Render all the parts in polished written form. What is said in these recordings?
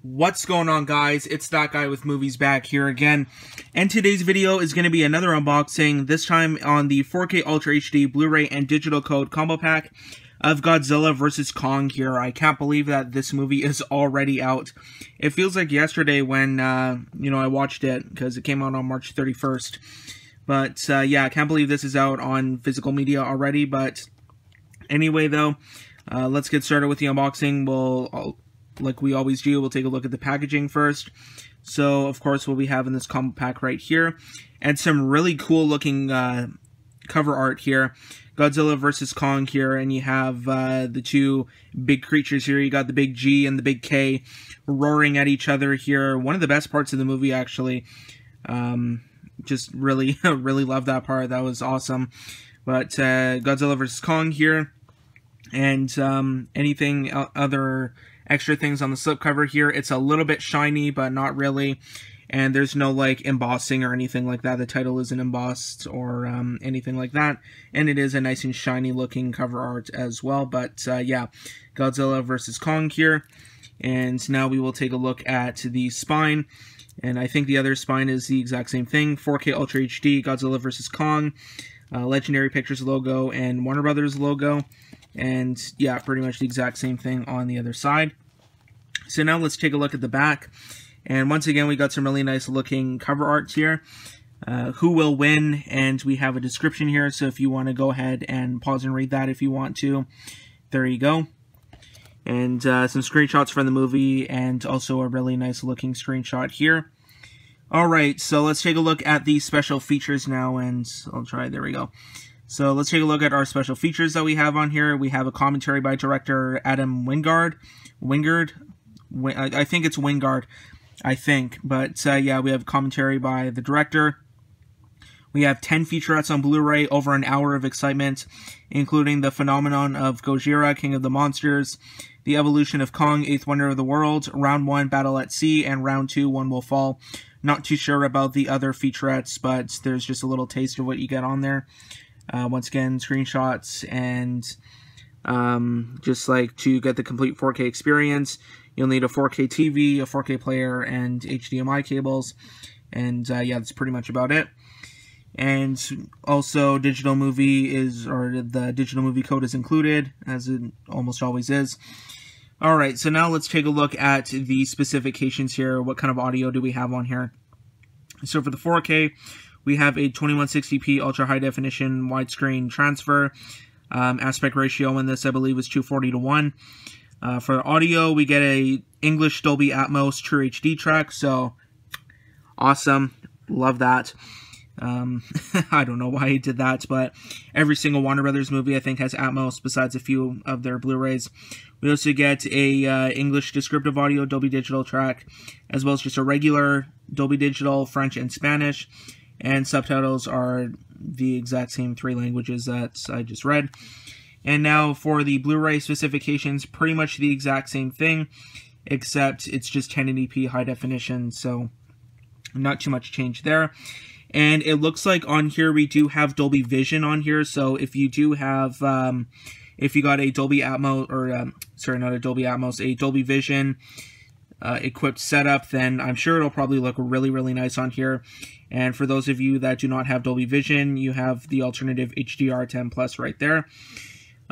What's going on, guys? It's that guy with movies back here again, and today's video is going to be another unboxing, this time on the 4K Ultra HD Blu-ray and Digital Code combo pack of Godzilla vs. Kong here. I can't believe that this movie is already out. It feels like yesterday when, I watched it, because it came out on March 31st. But, yeah, I can't believe this is out on physical media already, but anyway, though, let's get started with the unboxing. Like we always do, we'll take a look at the packaging first. So, of course, we'll be having this combo pack right here. And some really cool looking cover art here. Godzilla versus Kong here, and you have the two big creatures here. You got the big G and the big K roaring at each other here. One of the best parts of the movie, actually. Just really, really love that part. That was awesome. But Godzilla versus Kong here. And anything other extra things on the slipcover here. It's a little bit shiny, but not really. And there's no, like, embossing or anything like that. The title isn't embossed or anything like that. And it is a nice and shiny looking cover art as well. But, yeah, Godzilla vs. Kong here. And now we will take a look at the spine. And I think the other spine is the exact same thing. 4K Ultra HD, Godzilla vs. Kong. Legendary Pictures logo and Warner Brothers logo. And, yeah, pretty much the exact same thing on the other side. So now let's take a look at the back. And once again, we got some really nice looking cover art here. Who will win? And we have a description here. So if you want to go ahead and pause and read that if you want to. There you go. And some screenshots from the movie. And also a really nice looking screenshot here. Alright, so let's take a look at the special features now. And I'll try, there we go. So let's take a look at our special features that we have on here. We have a commentary by director Adam Wingard. I think it's Wingard, I think. But yeah, we have commentary by the director. We have 10 featurettes on Blu-ray, over an hour of excitement, including the phenomenon of Gojira, King of the Monsters, the evolution of Kong, Eighth Wonder of the World, Round 1, Battle at Sea, and Round 2, One Will Fall. Not too sure about the other featurettes, but there's just a little taste of what you get on there. Once again, screenshots, and just like to get the complete 4K experience, you'll need a 4K TV, a 4K player, and HDMI cables. And yeah, that's pretty much about it. And also, digital movie the digital movie code is included, as it almost always is. Alright, so now let's take a look at the specifications here. What kind of audio do we have on here? So for the 4K, we have a 2160p ultra high definition widescreen transfer. Aspect ratio in this, I believe, is 240:1. For audio, we get a English Dolby Atmos True HD track, so awesome. Love that. I don't know why he did that, but every single Warner Brothers movie, I think, has Atmos, besides a few of their Blu-rays. We also get a English descriptive audio Dolby Digital track, as well as just a regular Dolby Digital, French, and Spanish. And subtitles are the exact same 3 languages that I just read. And now for the Blu-ray specifications, pretty much the exact same thing, except it's just 1080p high definition, so not too much change there. And it looks like on here we do have Dolby Vision on here, so if you do have, if you got a Dolby Atmos, or, sorry, not a Dolby Atmos, a Dolby Vision equipped setup, then I'm sure it'll probably look really, really nice on here. And for those of you that do not have Dolby Vision, you have the alternative HDR10 Plus right there.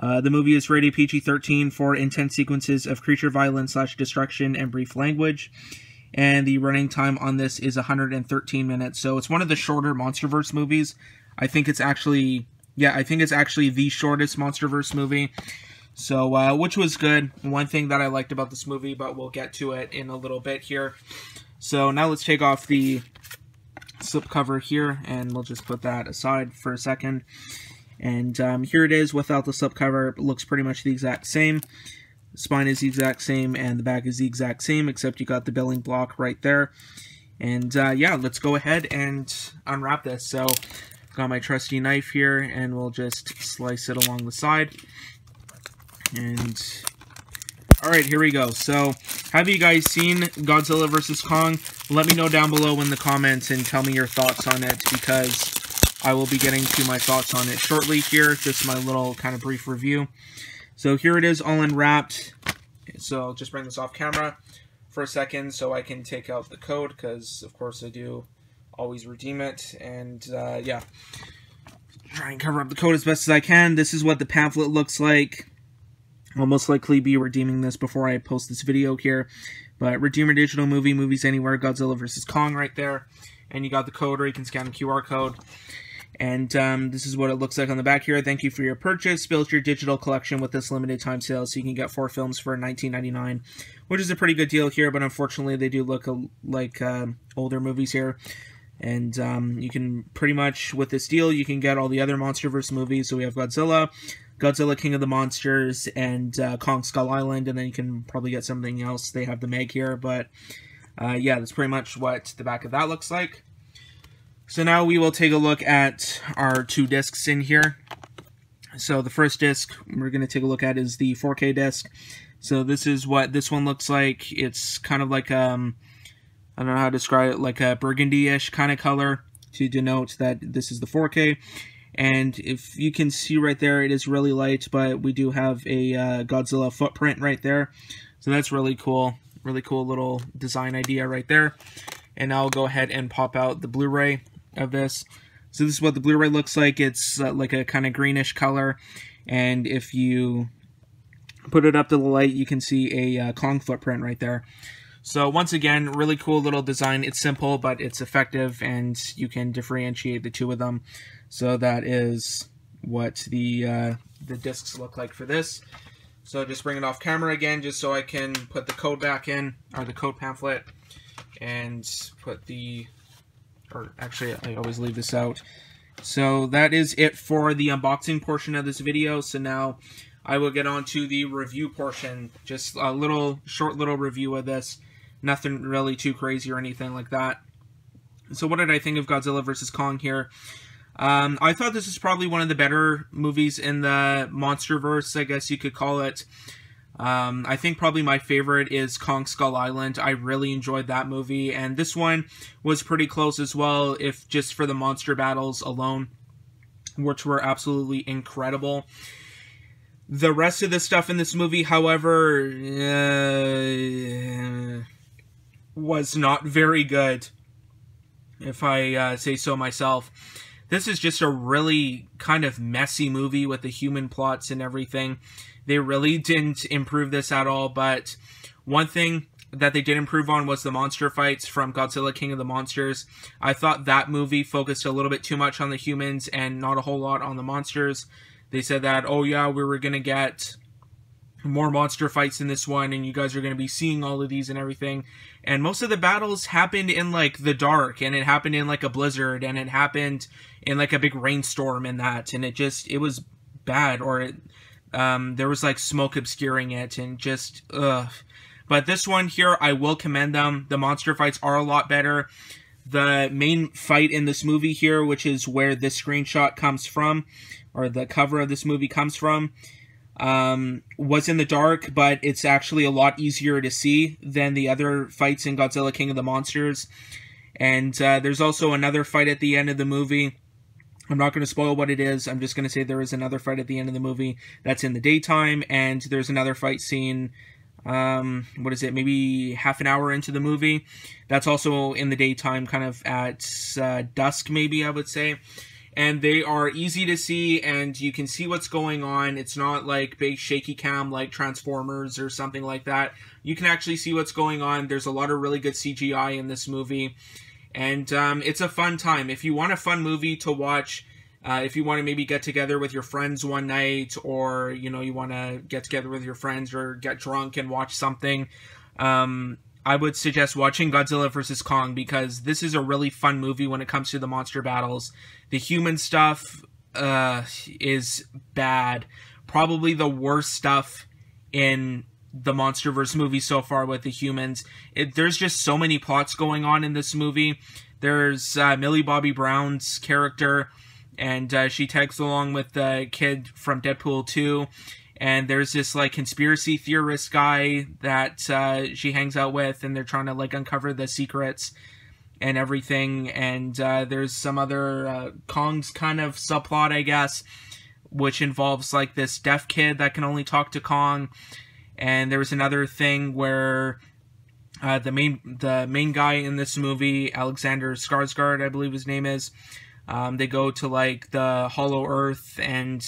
The movie is rated PG-13 for intense sequences of creature violence / destruction and brief language. And the running time on this is 113 minutes. So it's one of the shorter Monsterverse movies. I think it's actually, yeah, I think it's actually the shortest Monsterverse movie. So, which was good. One thing that I liked about this movie, but we'll get to it in a little bit here. So now let's take off the slipcover here, and we'll just put that aside for a second. And here it is without the slipcover. It looks pretty much the exact same. The spine is the exact same, and the back is the exact same, except you got the billing block right there. And yeah, let's go ahead and unwrap this. So, got my trusty knife here, and we'll just slice it along the side. And alright, here we go. So, have you guys seen Godzilla vs. Kong? Let me know down below in the comments and tell me your thoughts on it, because I will be getting to my thoughts on it shortly here. Just my little kind of brief review. So here it is all unwrapped. So I'll just bring this off camera. for a second so I can take out the code, because of course I do always redeem it. And yeah, try and cover up the code as best as I can. This is what the pamphlet looks like. I'll most likely be redeeming this before I post this video here. But Redeemer Digital Movie, Movies Anywhere, Godzilla vs. Kong right there. And you got the code, or you can scan the QR code. And this is what it looks like on the back here. Thank you for your purchase. Build your digital collection with this limited time sale, so you can get 4 films for $19.99, which is a pretty good deal here, but unfortunately they do look like older movies here. And you can pretty much, with this deal, you can get all the other Monsterverse movies. So we have Godzilla, Godzilla King of the Monsters, and Kong Skull Island, and then you can probably get something else. They have the Meg here, but yeah, that's pretty much what the back of that looks like. So now we will take a look at our 2 discs in here. So the first disc we're going to take a look at is the 4K disc. So this is what this one looks like. It's kind of like, I don't know how to describe it, like a burgundy-ish kind of color to denote that this is the 4K. And if you can see right there, it is really light, but we do have a Godzilla footprint right there. So that's really cool. Really cool little design idea right there. And I'll go ahead and pop out the Blu-ray of this. So this is what the Blu-ray looks like. It's like a kind of greenish color. And if you put it up to the light, you can see a Kong footprint right there. So once again, really cool little design. It's simple, but it's effective, and you can differentiate the 2 of them. So that is what the discs look like for this. So just bring it off camera again, just so I can put the code back in, or the code pamphlet, and put the, or actually I always leave this out. So that is it for the unboxing portion of this video. So now I will get on to the review portion. Just a short little review of this. Nothing really too crazy or anything like that. So what did I think of Godzilla vs. Kong here? I thought this is probably one of the better movies in the Monsterverse, I guess you could call it. I think probably my favorite is Kong Skull Island. I really enjoyed that movie, and this one was pretty close as well, if just for the monster battles alone, which were absolutely incredible. The rest of the stuff in this movie, however, was not very good, if I say so myself. This is just a really kind of messy movie with the human plots and everything. They really didn't improve this at all, but one thing that they did improve on was the monster fights from Godzilla King of the Monsters. I thought that movie focused a little bit too much on the humans and not a whole lot on the monsters. They said that, oh yeah, we were going to get more monster fights in this one, and you guys are going to be seeing all of these and everything. And most of the battles happened in, like, the dark, and it happened in, like, a blizzard, and it happened in, like, a big rainstorm in that, and it was bad, or there was, like, smoke obscuring it, and just, ugh. But this one here, I will commend them. The monster fights are a lot better. The main fight in this movie here, which is where this screenshot comes from, or the cover of this movie comes from, was in the dark, but it's actually a lot easier to see than the other fights in Godzilla King of the Monsters. And there's also another fight at the end of the movie. I'm not going to spoil what it is. I'm just going to say there is another fight at the end of the movie that's in the daytime, and there's another fight scene, what is it, maybe half an hour into the movie. That's also in the daytime, kind of at dusk, maybe, I would say. And they are easy to see, and you can see what's going on. It's not like big shaky cam like Transformers or something like that. You can actually see what's going on. There's a lot of really good CGI in this movie. And it's a fun time. If you want a fun movie to watch, if you want to maybe get together with your friends one night, or, you know, you want to get together with your friends or get drunk and watch something, I would suggest watching Godzilla vs. Kong, because this is a really fun movie when it comes to the monster battles. The human stuff is bad. Probably the worst stuff in the Monsterverse movie so far with the humans. There's just so many plots going on in this movie. There's Millie Bobby Brown's character, and she tags along with the kid from Deadpool 2. And there's this, like, conspiracy theorist guy that she hangs out with, and they're trying to, like, uncover the secrets and everything. And there's some other Kong's kind of subplot, I guess, which involves, like, this deaf kid that can only talk to Kong. And there was another thing where the main guy in this movie, Alexander Skarsgård, I believe his name is. They go to like the Hollow Earth, and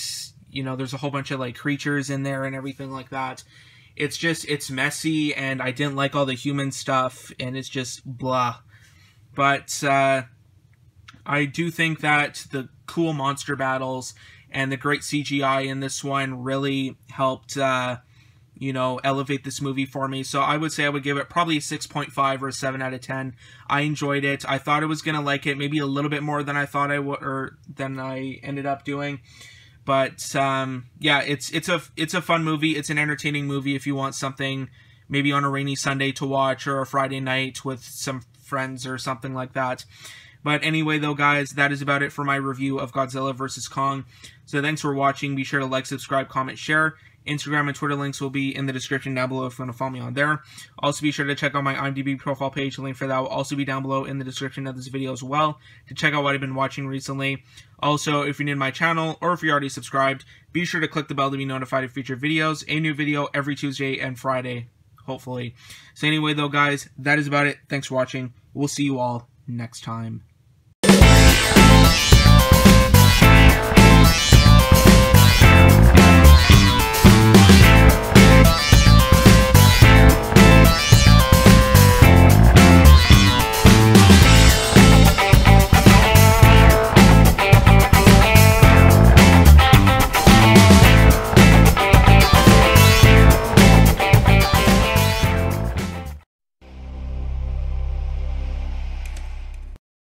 you know, there's a whole bunch of like creatures in there and everything like that. It's messy, and I didn't like all the human stuff, and it's just blah. But I do think that the cool monster battles and the great CGI in this one really helped, you know, elevate this movie for me. So I would say I would give it probably a 6.5 or a 7 out of 10. I enjoyed it. I thought I was going to like it maybe a little bit more than I thought I would, or than I ended up doing. But yeah, it's a fun movie. It's an entertaining movie if you want something maybe on a rainy Sunday to watch, or a Friday night with some friends or something like that. But anyway, though, guys, that is about it for my review of Godzilla vs. Kong. So thanks for watching. Be sure to like, subscribe, comment, share. Instagram and Twitter links will be in the description down below if you want to follow me on there. Also, be sure to check out my IMDb profile page. The link for that will also be down below in the description of this video as well, to check out what I've been watching recently. Also, if you're new to my channel, or if you're already subscribed, be sure to click the bell to be notified of future videos. A new video every Tuesday and Friday, hopefully. So anyway, though, guys, that is about it. Thanks for watching. We'll see you all next time.